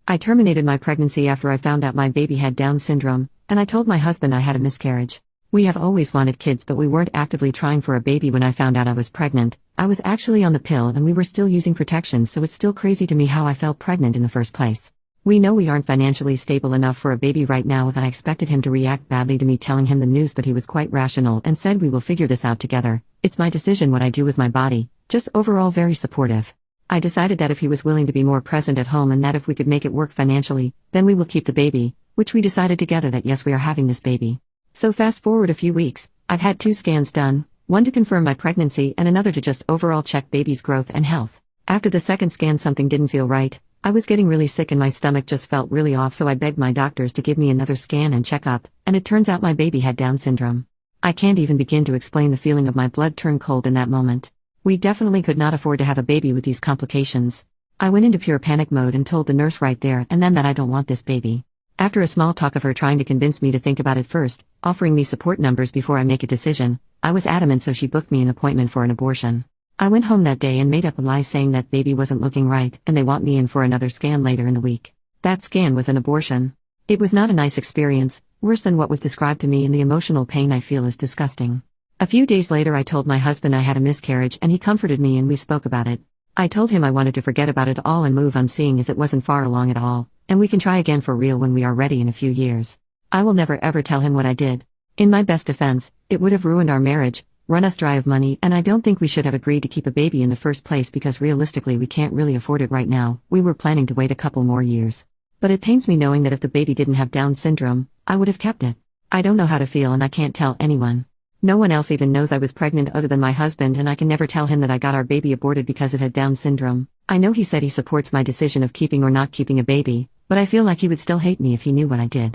I terminated my pregnancy after I found out my baby had Down syndrome, and I told my husband I had a miscarriage. We have always wanted kids, but we weren't actively trying for a baby. When I found out I was pregnant, I was actually on the pill and we were still using protection, so it's still crazy to me how I fell pregnant in the first place. We know we aren't financially stable enough for a baby right now, and I expected him to react badly to me telling him the news, but he was quite rational and said we will figure this out together. It's my decision what I do with my body, just overall very supportive. I decided that if he was willing to be more present at home and that if we could make it work financially, then we will keep the baby, which we decided together that yes, we are having this baby. So fast forward a few weeks, I've had 2 scans done, one to confirm my pregnancy and another to just overall check baby's growth and health. After the second scan, something didn't feel right. I was getting really sick and my stomach just felt really off, so I begged my doctors to give me another scan and check up, and it turns out my baby had Down syndrome. I can't even begin to explain the feeling of my blood turn cold in that moment. We definitely could not afford to have a baby with these complications. I went into pure panic mode and told the nurse right there and then that I don't want this baby. After a small talk of her trying to convince me to think about it first, offering me support numbers before I make a decision, I was adamant, so she booked me an appointment for an abortion. I went home that day and made up a lie saying that baby wasn't looking right and they want me in for another scan later in the week. That scan was an abortion. It was not a nice experience, worse than what was described to me, and the emotional pain I feel is disgusting. A few days later I told my husband I had a miscarriage and he comforted me and we spoke about it. I told him I wanted to forget about it all and move on, seeing as it wasn't far along at all, and we can try again for real when we are ready in a few years. I will never ever tell him what I did. In my best defense, it would have ruined our marriage, run us dry of money, and I don't think we should have agreed to keep a baby in the first place because realistically we can't really afford it right now. We were planning to wait a couple more years. But it pains me knowing that if the baby didn't have Down syndrome, I would have kept it. I don't know how to feel and I can't tell anyone. No one else even knows I was pregnant other than my husband, and I can never tell him that I got our baby aborted because it had Down syndrome. I know he said he supports my decision of keeping or not keeping a baby, but I feel like he would still hate me if he knew what I did.